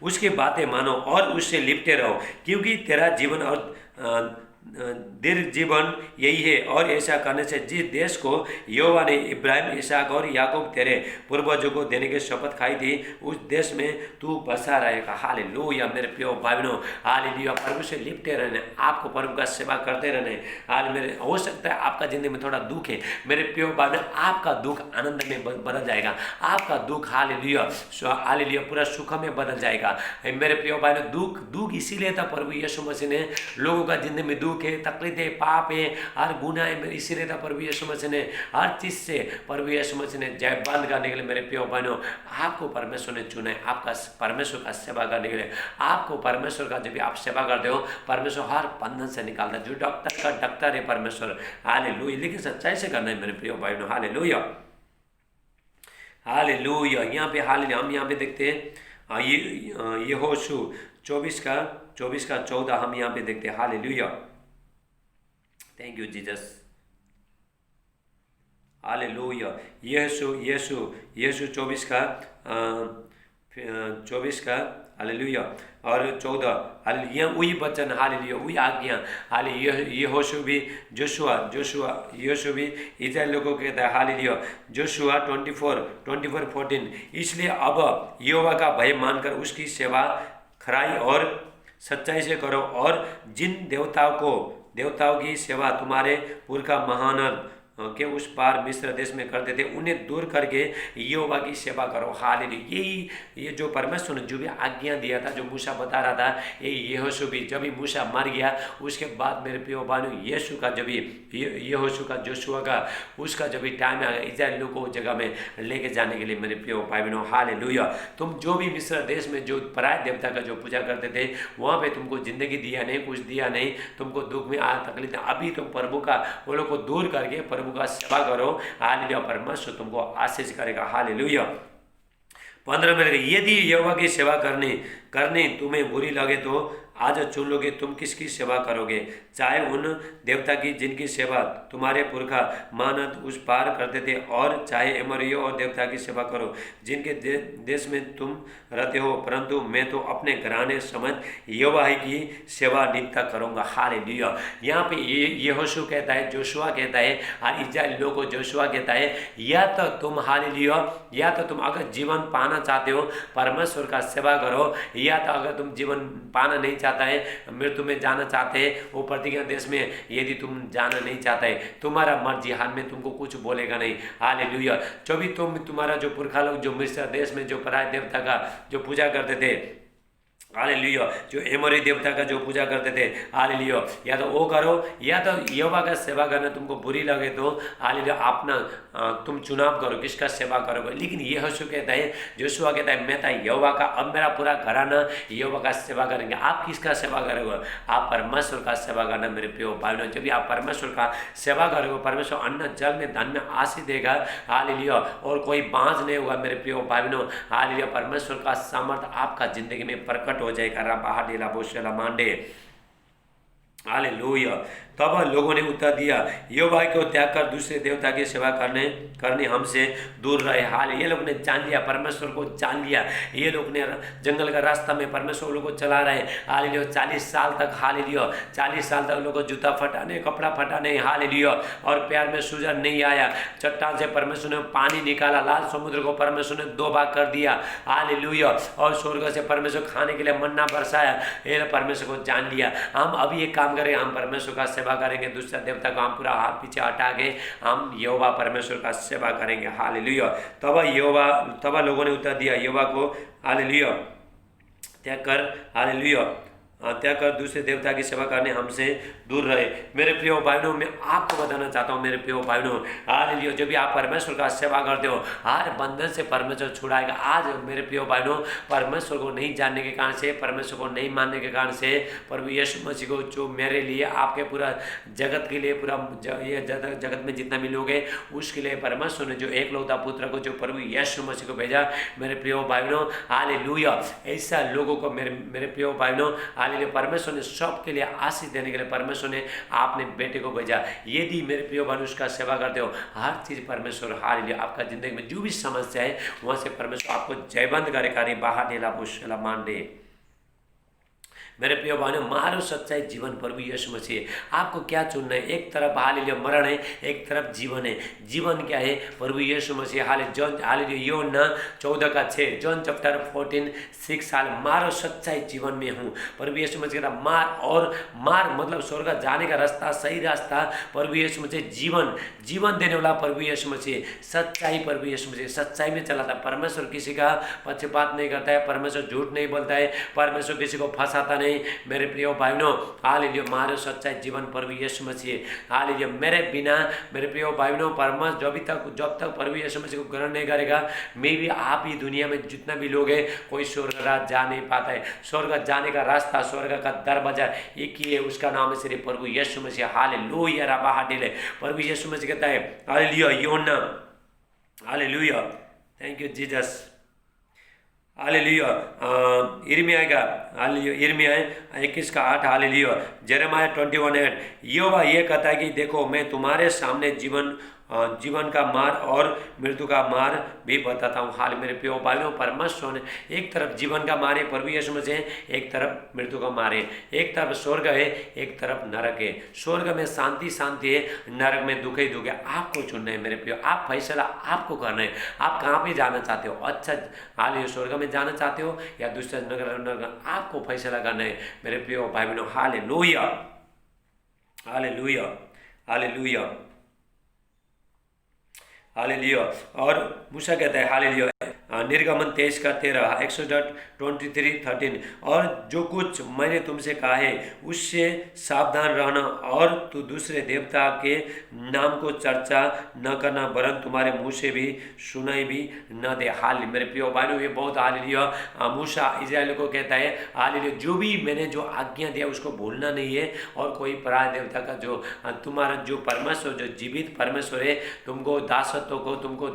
उसकी बातें मानो और उससे लिपटे रहो, क्योंकि तेरा जीवन और दीर्घ जीवन यही है। और ऐसा करने से जिस देश को यहोवा ने इब्राहिम, इसहाक और याकूब तेरे पूर्वजों को देने की शपथ खाई थी, उस देश में तू बसा रहेगा। हालेलुया। मेरे प्रिय भाई बहनों, हालेलुया, प्रभु से लिपटे रहने, आपको प्रभु का सेवा करते रहने। हाल मेरे, हो सकता है आपका जिंदगी में थोड़ा दुख है, मेरे प्रिय भाई बहनों, आपका दुख आनंद में बदल जाएगा। आपका दुख हालेलुया, हालेलुया, पूरा सुख में बदल जाएगा। मेरे प्रिय भाई बहनों, दुख इसीलिए था, प्रभु यीशु मसीह ने लोगों का जिंदगी में दुख है, तकलीफ है, पाप है, हर गुनाह है, इसीलिए था प्रभु यीशु मसीह ने हर चीज से प्रभु यीशु मसीह ने जय बंद करने के लिए। मेरे प्रिय बहनों, आपको परमेश्वर ने चुना है, आपका परमेश्वर का सेवा करने के लिए। आपको परमेश्वर का जब भी आप सेवा करते हो, परमेश्वर हर बंधन से निकालता है। जो डॉक्टर का डॉक्टर है परमेश्वर, हालेलुया, लेकिन सच्चाई से करना है। मेरे प्रिय बहनों, हालेलुया, हालेलुया। यहाँ पे हालेलुया, हम यहाँ पे देखते हैं यहोशू 24:14 हम यहाँ पे देखते हैं। Hallelujah, thank you Jesus, hallelujah. यीशु 24 का हालेलुया और 14, हालेलुया, वही वचन, हालेलुया, वही आज्ञा, हालेलुया। यहोशू भी यहोशू भी इस्राएल लोगों को कहता है, हालेलुया। जोशुआ 24:14, इसलिए अब यहोवा का भय मानकर उसकी सेवा खराई और सच्चाई से करो, और जिन देवताओं की सेवा तुम्हारे पुरखा महानद के उस पार मिस्र देश में करते थे, उन्हें दूर करके यहोवा की सेवा करो। हालेलुया। ये जो परमेश्वर ने जो भी आज्ञा दिया था, जो मूसा बता रहा था, ये यहोशू भी, जब भी मूसा मर गया उसके बाद मेरे प्रिय भाइयों, यीशु का जब यहोशू का, जोशुआ का, उसका जब भी टाइम आ गया इस्राएल लोगों को जगह में लेके जाने के लिए। मेरे प्रिय भाई बहनों, हालेलुया। तुम जो भी मिस्र देश में जो पराय देवता का जो पूजा करते थे, वहाँ पे तुमको जिंदगी दिया नहीं, कुछ दिया नहीं, तुमको दुख में तकलीफ। अभी तुम प्रभु का वो लोग को दूर करके प्रभु का सेवा करो, हालेलुया, परमेश्वर तुमको आशीष करेगा। हालेलुया। 15 में, यदि यहोवा की सेवा करनी तुम्हें बुरी लगे तो आज चुन लोगे तुम किसकी सेवा करोगे, चाहे उन देवता की जिनकी सेवा तुम्हारे पुरखा मानद उस पार करते थे, और चाहे एमोरियों और देवता की सेवा करो जिनके देश में तुम रहते हो, परंतु मैं तो अपने घराने समझ यहोवा की सेवा नित्य करूँगा। हालेलुया। यहाँ पे ये यहोशू कहता है, जोशुआ कहता है, और इस्राएलियों को जोशुआ कहता है, या तो तुम हालेलुया, या तो तुम अगर जीवन पाना चाहते हो परमेश्वर का सेवा करो, या तो अगर तुम जीवन पाना नहीं चाहता है, मृत्यु में जाना चाहते हैं वो प्रतिज्ञा देश में, यदि तुम जाना नहीं चाहता है, तुम्हारा मर्जी, हाल में तुमको कुछ बोलेगा नहीं। हालेलुया। जो भी तुम्हारा जो पुरखा लोग जो मिस्र देश में जो पराय देवता का जो पूजा करते थे, हालेलुया, जो एमोरी देवता का जो पूजा करते थे, हालेलुया, या तो वो करो, या तो यहोवा का सेवा करना तुमको बुरी लगे तो हालेलुया अपना तुम चुनाव करो किसका सेवा करोगे। लेकिन यहोशू कहता है, जोशुआ कहता है, मैं तो यहोवा का, अब मेरा पूरा घराना यहोवा का सेवा करेंगे। आप किसका सेवा करोगे? आप परमेश्वर का सेवा करना मेरे प्रिय भाइयों। जब भी आप परमेश्वर का सेवा करोगे, परमेश्वर अन्न जल में धन में आशीष देगा, हालेलुया, और कोई बांझ नहीं होगा मेरे प्रिय भाइयों। हालेलुया, परमेश्वर का सामर्थ आपका जिंदगी में प्रकट हो जाएगा। रबा डेला बोशेला मांडे, हालेलुया। तब लोगों ने उत्तर दिया, यहोवा को त्याग कर दूसरे देवता की सेवा करने हमसे दूर रहे। हाल ये लोग ने जान लिया, परमेश्वर को जान लिया, ये लोग ने जंगल का रास्ता में परमेश्वर लोग को चला रहे। हालेलुया, 40 साल तक, हालेलुया, 40 साल तक लोग को जूता फटाने, कपड़ा फटाने, हालेलुया, और प्यार में सूजन नहीं आया। चट्टान से परमेश्वर ने पानी निकाला, लाल समुद्र को परमेश्वर ने 2 भाग कर दिया। हालेलुया, और स्वर्ग से परमेश्वर खाने के लिए मन्ना बरसाया। ये परमेश्वर को जान लिया। हम अभी एक काम करें, हम परमेश्वर का सेवा करेंगे, दूसरा देवता को हम पूरा हाथ पीछे हटा के हम यहोवा परमेश्वर का सेवा करेंगे। हालेलुया। तब लोगों ने उत्तर दिया, यहोवा को हालेलुया त्याग कर, हालेलुया त्याग कर दूसरे देवता की सेवा करने हमसे दूर रहे। मेरे प्रिय भाइयों, मैं आपको बताना चाहता हूँ मेरे प्रिय भाइयों, हालेलुया, जब भी आप परमेश्वर का सेवा करते हो, हर बंधन से परमेश्वर छुड़ाएगा। आज मेरे प्रिय भाइयों, परमेश्वर को नहीं जानने के कारण से, परमेश्वर को नहीं मानने के कारण से, प्रभु यीशु मसीह को जो मेरे लिए, आपके पूरा जगत के लिए, पूरा ये जगत में जितना भी लोग हैं उसके लिए परमेश्वर ने जो एकलौता पुत्र को, जो प्रभु यीशु मसीह को भेजा। मेरे प्रिय भाइयों, हालेलुया, ऐसा लोगों को मेरे प्रिय भाइयों, परमेश्वर ने सबके लिए आशीष देने के लिए परमेश्वर ने आपने बेटे को भेजा। यदि मेरे प्रिय भाई उसका सेवा करते हो, हर चीज परमेश्वर हालेलुया आपका जिंदगी में जो भी समस्या है वहां से परमेश्वर आपको जयबंद करेगा। बाहर डेला बुशला मांडे। मेरे प्रिय भाइयों, मारो सच्चाई जीवन प्रभु यीशु मसीह। आपको क्या चुनना है? एक तरफ हालेलुया मरण है, एक तरफ जीवन है। जीवन क्या है? प्रभु यीशु मसीह। हालेलुया यूहन्ना 14:6, जॉन चैप्टर 14:6, मारो सच्चाई जीवन में हूँ। प्रभु यीशु मसीह का मार, और मार मतलब स्वर्ग जाने का रास्ता, सही रास्ता प्रभु यीशु मसीह। जीवन देने वाला प्रभु यीशु मसीह। सच्चाई प्रभु यीशु मसीह सच्चाई में चलाता है। परमेश्वर किसी का पक्षपात नहीं करता है, परमेश्वर झूठ नहीं बोलता है, परमेश्वर किसी को फंसाता नहीं। मेरे प्रिय भाइयों, हालेलुया, मारो सच्चाई जीवन प्रभु यीशु मसीह। हालेलुया, मेरे बिना मेरे प्रिय भाइयों, परमेश्वर जब तक प्रभु यीशु मसीह को ग्रहण नहीं करेगा, मैं भी आप ही दुनिया में जितना भी लोग हैं, कोई स्वर्ग राज जा नहीं पाता है। स्वर्ग जाने का रास्ता, स्वर्ग का दरवाजा एक ही है, उसका नाम है सिर्फ प्रभु यीशु मसीह। हालेलुया रबा हाडेले। प्रभु यीशु मसीह कहता है, हालेलुया यूहन्ना, hallelujah, thank you Jesus, hallelujah, यिर्मयाह का, हालेलुया, यिर्मयाह 21:8, हालेलुया, यिर्मयाह 21:8, यहोवा ये कहता है कि देखो मैं तुम्हारे सामने जीवन का मार्ग और मृत्यु का मार्ग भी बताता हूँ। हाल मेरे प्रिय भाइयों, परमेश्वर ने एक तरफ जीवन का मार्ग है प्रभु यीशु मसीह, एक तरफ मृत्यु का मार्ग है। एक तरफ स्वर्ग है, एक तरफ नरक है। स्वर्ग में शांति है, नरक में दुख ही दुख है। आपको चुनना है मेरे प्रिय, आप फैसला आपको करना है। आप कहाँ पे जाना चाहते हो? अच्छा हाल स्वर्ग में जाना चाहते हो या दूसरे नगर? आपको फैसला करना है मेरे प्रिय भाई बहनों। Hallelujah, hallelujah, hallelujah, hallelujah. और मूसा कहता है, हालेलुया, निर्गमन 23:13, Exodus 23:13, और जो कुछ मैंने तुमसे कहा है उससे सावधान रहना, और तू दूसरे देवता के नाम को चर्चा न करना, वरन तुम्हारे मुंह से भी सुनाई भी न दे। हाल मेरे प्रिय भाइयों, ये बहुत हालेलुया मूसा इस्राएल को कहता है, हालेलुया, जो भी मैंने जो आज्ञा दिया उसको भूलना नहीं है, और कोई पराय देवता का जो तुम्हारा जो परमेश्वर, जो जीवित परमेश्वर है, तुमको दासत्व को, तुमको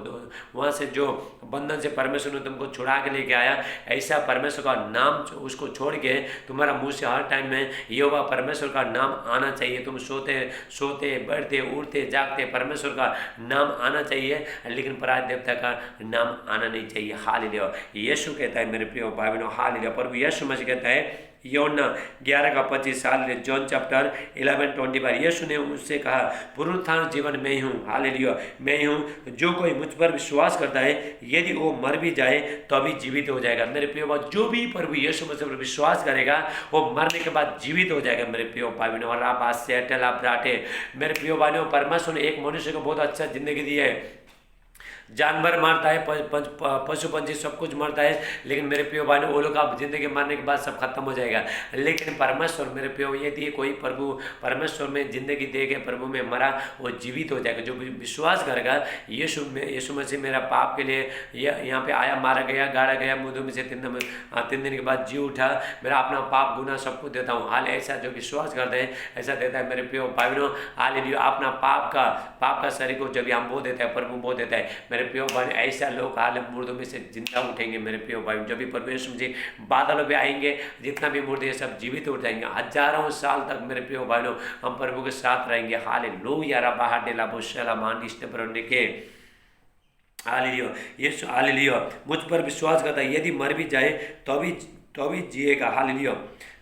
वहाँ से जो बंधन से परमेश्वर ने तुमको छुड़ा के लेके आया, ऐसा परमेश्वर का नाम उसको छोड़ के तुम्हारा मुंह से हर टाइम में यहोवा परमेश्वर का नाम आना चाहिए। तुम सोते बैठते उठते जागते परमेश्वर का नाम आना चाहिए, लेकिन पराय देवता का नाम आना नहीं चाहिए। हालेलुया। यीशु कहता है मेरे प्रिय भाई बहनों, हालेलुया। प्रभु यीशु मसीह कहता है यूहन्ना 11:25, हालेलुया, जॉन चैप्टर 11:25, यीशु ने उससे कहा पुनरुत्थान जीवन मैं ही हूँ, हालेलुया, मैं ही हूँ। जो कोई मुझ पर विश्वास करता है यदि वो मर भी जाए तो अभी जीवित हो जाएगा। मेरे प्रिय भाई, जो भी प्रभु यीशु मसीह पर विश्वास करेगा वो मरने के बाद जीवित हो जाएगा। मेरे प्रिय भाई बहनों, और आप आज से मेरे प्रिय भाइयों, परमेश्वर ने एक मनुष्य को बहुत अच्छा जिंदगी दी है। जानवर मरता है, पशु पंछी सब कुछ मरता है, लेकिन मेरे प्रिय भाइयों वो लोग का जिंदगी मरने के बाद सब खत्म हो जाएगा। लेकिन परमेश्वर मेरे प्रिय यदि कोई प्रभु परमेश्वर में जिंदगी दे के प्रभु में मरा वो जीवित हो जाएगा। जो विश्वास करेगा यीशु मसीह मेरा पाप के लिए यहाँ पे आया, मारा गया, गाड़ा गया, मुँह में से 3 दिन के बाद जी उठा, मेरा अपना पाप गुना सब कुछ देता हूँ। हाल ऐसा जो विश्वास करते हैं ऐसा देता है। मेरे प्रिय भाइयों, हालेलुया, अपना पाप का शरीर को जब हम बो देता है, प्रभु बो देता है। मेरे प्रिय भाई, ऐसा लोग हाल मुर्दों में से जिंदा उठेंगे। मेरे प्रिय भाई, जब भी प्रभु यीशु मसीह बादलों में आएंगे, जितना भी मुर्दे सब जीवित उठ जाएंगे। हजारों साल तक मेरे प्रिय भाइयों हम प्रभु के साथ रहेंगे। हालेलुया, रबा डेला बुशला मानिस्ते बरने के, हालेलुया। यीशु हालेलुया मुझ पर विश्वास करता है यदि मर भी जाए तो भी जिएगा। हालेलुया।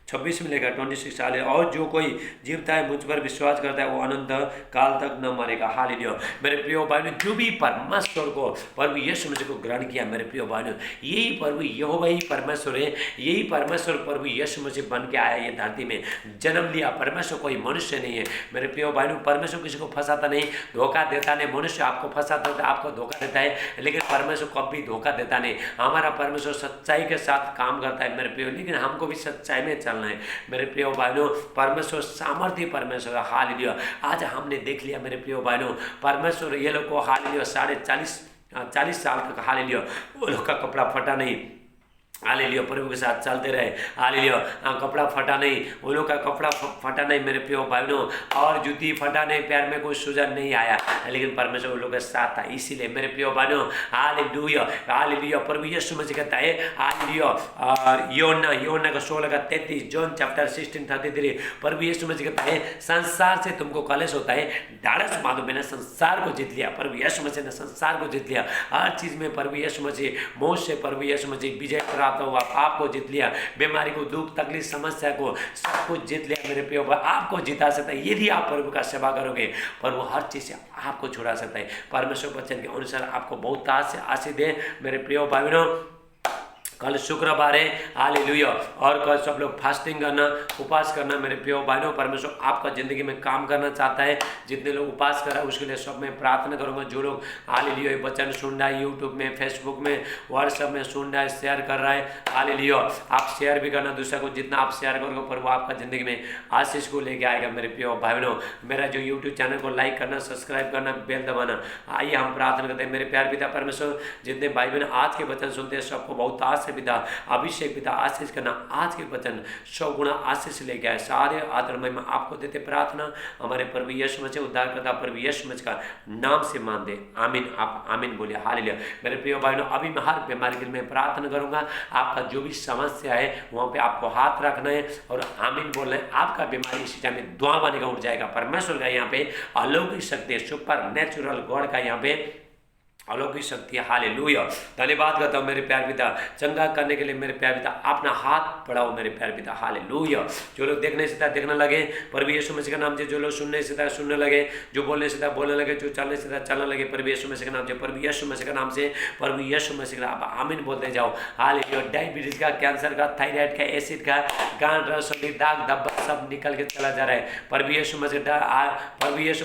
26 में लेकर 26 साल है। और जो कोई जीवता है मुझ पर विश्वास करता है वो अनंत काल तक न मरेगा। हालेलुया। मेरे प्रिय भाइयों, जो भी परमेश्वर को प्रभु यीशु मसीह को ग्रहण किया, मेरे प्रिय भाइयों, यही प्रभु यहोवा ही परमेश्वर है। यही परमेश्वर प्रभु यीशु मसीह बन के आया, ये धरती में जन्म लिया। परमेश्वर कोई मनुष्य नहीं है। मेरे प्रिय भाइयों, परमेश्वर किसी को फंसाता नहीं, धोखा देता नहीं। मनुष्य आपको फंसाता है, आपको धोखा देता है, लेकिन परमेश्वर कभी धोखा देता नहीं। हमारा परमेश्वर सच्चाई के साथ काम करता है मेरे प्रिय, लेकिन हमको भी सच्चाई में चलना है। मेरे प्रिय भाइयों, परमेश्वर सामर्थ्य परमेश्वर, हालेलुया। आज हमने देख लिया मेरे प्रिय भाइयों, परमेश्वर ये लोग को हालेलुया 40 साल तक हालेलुया वो लोग का कपड़ा फटा नहीं। हालेलुया, प्रभु के साथ चलते रहे। हालेलुया, कपड़ा फटा नहीं, वो लोग का कपड़ा फटा नहीं मेरे प्रिय भाइयों, और जूती फटा नहीं, पैर में कोई सूजन नहीं आया, लेकिन परमेश्वर वो लोग के साथ था। इसीलिए मेरे प्रिय भाइयों, हालेलुया, हालेलुया, प्रभु यीशु मसीह कहता है हालेलुया, यूहन्ना का 16:33, जॉन चैप्टर 16:33, प्रभु यीशु मसीह कहता है संसार से तुमको कलेश होता है, ढाढ़स मानो मैंने संसार को जीत लिया। प्रभु यीशु मसीह ने संसार को जीत लिया। हर चीज में प्रभु यीशु मसीह, मौत से प्रभु यीशु मसीह विजय प्राप्त हुआ, आपको जीत लिया। बीमारी को, दुख तकलीफ समस्या को सब कुछ जीत लिया। मेरे प्रिय भाई, आपको जिता सकता है यदि आप प्रभु का सेवा करोगे। प्रभु हर चीज से आपको छुड़ा सकता है। परमेश्वर वचन के अनुसार आपको बहुत आशीष दे। मेरे प्रिय भाइयों, कल शुक्रवार है, हालेलुया, और कल सब लोग फास्टिंग करना, उपवास करना। मेरे प्रिय भाइयों, परमेश्वर आपका जिंदगी में काम करना चाहता है। जितने लोग उपवास कर रहे हैं उसके लिए सब मैं प्रार्थना करूंगा। जो लोग हालेलुया वचन सुन रहा है, यूट्यूब में, फेसबुक में, व्हाट्सएप में सुन रहा है, शेयर कर रहा है, हालेलुया, आप शेयर भी करना दूसरा को। जितना आप शेयर करोगे प्रभु आपका जिंदगी में आशीष को लेके आएगा। मेरे प्रिय भाइयों, मेरा जो यूट्यूब चैनल को लाइक करना, सब्सक्राइब करना, बेल दबाना। आइए हम प्रार्थना करते हैं। मेरे प्यार पिता परमेश्वर, जितने भाई बहन आज के वचन सुनते हैं सबको बहुत आशीष पिता, अभिषेक पिता, आशीष करना। आज के वचन 100 गुना आशीष लेके आए। सारे आदर महिमा आपको देते प्रार्थना हमारे प्रभु यीशु मसीह उद्धारकर्ता प्रभु यीशु मसीह का नाम से मान दे, आमीन। आप आमीन बोलिए, हालेलुया। मेरे प्रिय भाइयों, अभी मैं हर बीमारी के लिए मैं प्रार्थना करूंगा। आपका जो भी समस्या है वहां पे आपको हाथ रखना है और आमीन बोलना है। आपका बीमारी इसी टाइम में दुआ बनेगा, उठ जाएगा। परमेश्वर का यहाँ पे अलौकिक शक्ति, सुपर नेचुरल गॉड का यहाँ पे अलौकिक शक्ति है। हालेलुया, धन्यवाद करता हूँ मेरे प्यार पिता, चंगा करने के लिए मेरे प्यार पिता अपना हाथ बढ़ाओ मेरे प्यार पिता। हालेलुया, जो लोग देखने से था देखने लगे प्रभु यीशु मसीह का नाम से, जो लोग सुनने से था सुनने लगे, जो बोलने से था बोलने लगे, जो चलने से था चलने लगे प्रभु यीशु मसीह का नाम से, प्रभु यीशु मसीह का नाम से, प्रभु यीशु मसीह का नाम। आमीन बोलते जाओ। हालेलुया, डायबिटीज का, कैंसर का, थायराइड का, एसिड का, गांठ रसोली, दाग धब्बा सब निकल के चला जा रहा है प्रभु यीशु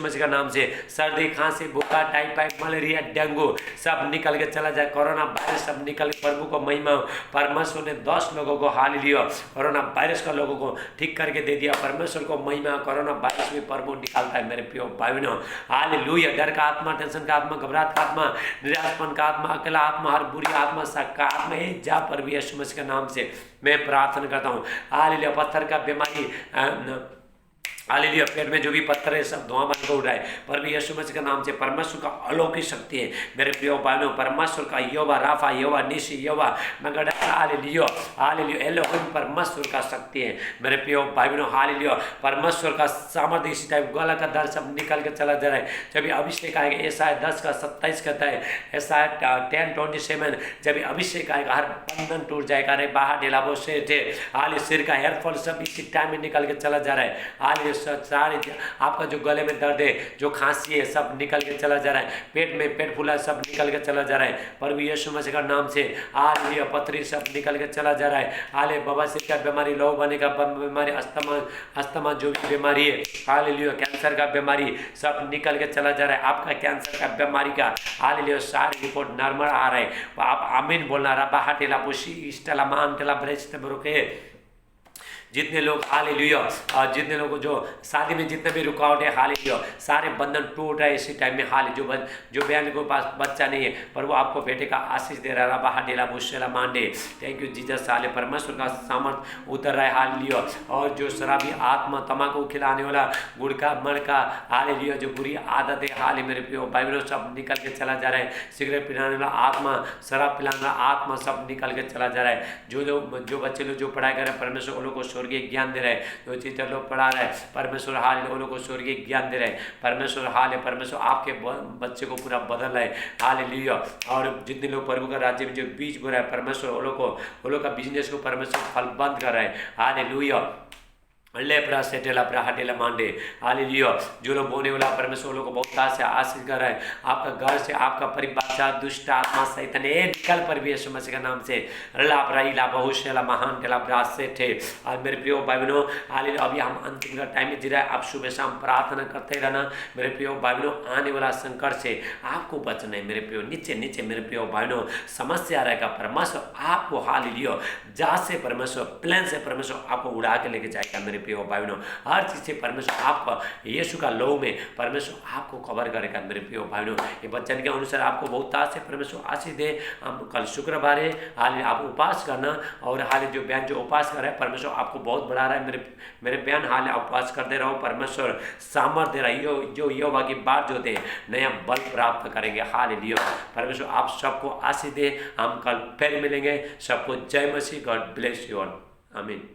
मसीह का नाम से। सर्दी, खांसी, बुखार, टाइफाइड, मलेरिया, डेंगू सब निकल के चला जाए। कोरोना वायरस सब निकल के, प्रभु को महिमा। परमेश्वर ने 10 लोगों को हालेलुया कोरोना वायरस का लोगों को ठीक करके दे दिया। परमेश्वर को महिमा। कोरोना वायरस में प्रभु निकालता है मेरे प्रिय भाइयों। हालेलुया, डर का आत्मा, टेंशन का आत्मा, घबराहट का आत्मा, निराशपन का आत्मा, अकेला आत्मा, हर बुरी आत्मा, शक का आत्मा है जा प्रभु यीशु मसीह के नाम से मैं प्रार्थना करता हूँ। हालेलुया, पत्थर का बीमारी, हालेलुया। पेट में जो भी पत्थर है सब धुआं बन कर उठाए पर भी यीशु मसीह के नाम से। परमेश्वर का अलौकिक शक्ति है मेरे प्रिय भाइयों। परमेश्वर का यहोवा राफा, यहोवा निसी, यहोवा मगड़, हालेलुया हालेलुया। एलोहिम परमेश्वर का शक्ति है मेरे प्रिय भाइयों। हालेलुया। परमेश्वर का सामर्थ्य इसी टाइप गला का दर्द सब निकल के चला जा रहा है जब ये अभिषेक आएगा। ऐसा 10:27 कहता है, ऐसा 10:27 जब ये अभिषेक आएगा हर बंधन टूट जाएगा। अरे बाहर ढेलाबो से थे हाल सिर का हेयर फॉल सब इसी टाइम में निकल के चला जा रहा है। हाल सारे आपका जो गले में दर्द है, जो खांसी है, सब निकल के चला जा रहा है। पेट में पेट फूला सब निकल के चला जा रहा है प्रभु यीशु मसीह का नाम से। हालेलुया। पथरी सब निकल के चला जा रहा है। हाले बवासीर का बीमारी, लहू बने का बीमारी, अस्थमा जो भी बीमारी है, हालेलुया, कैंसर का बीमारी सब निकल के चला जा रहा है। आपका कैंसर का बीमारी का हालेलुया सारी रिपोर्ट नॉर्मल आ रहा है। आप आमीन बोलना। रबा हटेला पुशी इस्टला मान टेला ब्रेस्ट ब्रोके। जितने लोग हालेलुया, जितने लोग जो शादी में जितने भी रुकावट है हालेलुया सारे बंधन टूट रहे इसी टाइम में। हाल जो बहन के पास बच्चा नहीं है पर वो आपको बेटे का आशीष दे रहा है। रबा हटेला बुशेला मांडे। Thank you Jesus. हाले परमेश्वर का सामर्थ उतर रहा है हालेलुया। और जो शराबी आत्मा, तम्बाकू खिलाने वाला, गुड़का मड़का, हालेलुया जो बुरी आदत है हाल मेरे प्रियो भाइयों सब निकल के चला जा रहा है। सिगरेट पिलाने वाला आत्मा, शराब पिलाने वाला आत्मा सब निकल के चला जा रहा है। जो बच्चे लोग जो पढ़ाई कर रहे हैं परमेश्वर उन लोग को स्वर्गीय ज्ञान दे रहे हैं। जो टीचर लोग पढ़ा रहे हैं परमेश्वर हाल उन लोग को स्वर्गीय ज्ञान दे रहे हैं। परमेश्वर हाल है, परमेश्वर आपके बच्चे को पूरा बदल रहे हैं हालेलुया। और जितने लोग प्रभु का राज्य में जो बीज बो रहा है परमेश्वर उन लोग का बिजनेस को परमेश्वर फलबंद कर रहे हैं हालेलुया। लेप्रा सेटेला प्राहटेला मांडे हालेलुया। जो लोग बोने वाला परमेश्वर लोग को बहुत से आशीष कर रहा है। आपका घर से, आपका परिवार से दुष्ट आत्मा सैतान निकल पर भी यीशु मसीह के नाम से लाभ रही ला बहुशेला महान टेला ब्रास से थे। आज मेरे प्रियो भाई बहनों हालेलुया अभी हम अंतिम का टाइम में जी रहा है। आप सुबह शाम प्रार्थना करते रहना मेरे प्रियो भाई बहनों। आने वाला संकट से आपको बचना है मेरे प्रियो। नीचे मेरे प्रियो भाई बहनों समस्या रहेगा परमेश्वर आपको हालेलुया जहाँ से परमेश्वर प्लेन से परमेश्वर आपको उड़ा के लेके जाएगा मेरे प्रियो भाई बहनों। हर चीज से परमेश्वर आपका यीशु का लहू में परमेश्वर आपको कवर करेगा मेरे प्रियो भाई बहनों। ये वचन के अनुसार आपको बहुत से परमेश्वर आशीष दे। हम कल शुक्रवार है हाल आप उपवास करना और हाल जो बहन जो उपवास कर रहे हैं परमेश्वर आपको बहुत बढ़ा रहा है मेरे बहन। हाल उपवास करते रहो परमेश्वर सामर्थ दे रहा है। जो यहोवा की बात जो दे नया बल प्राप्त करेंगे हालेलुया। परमेश्वर आप सबको आशीष दे। हम कल फिर मिलेंगे। सबको जय मसीह। God bless you all. आमीन।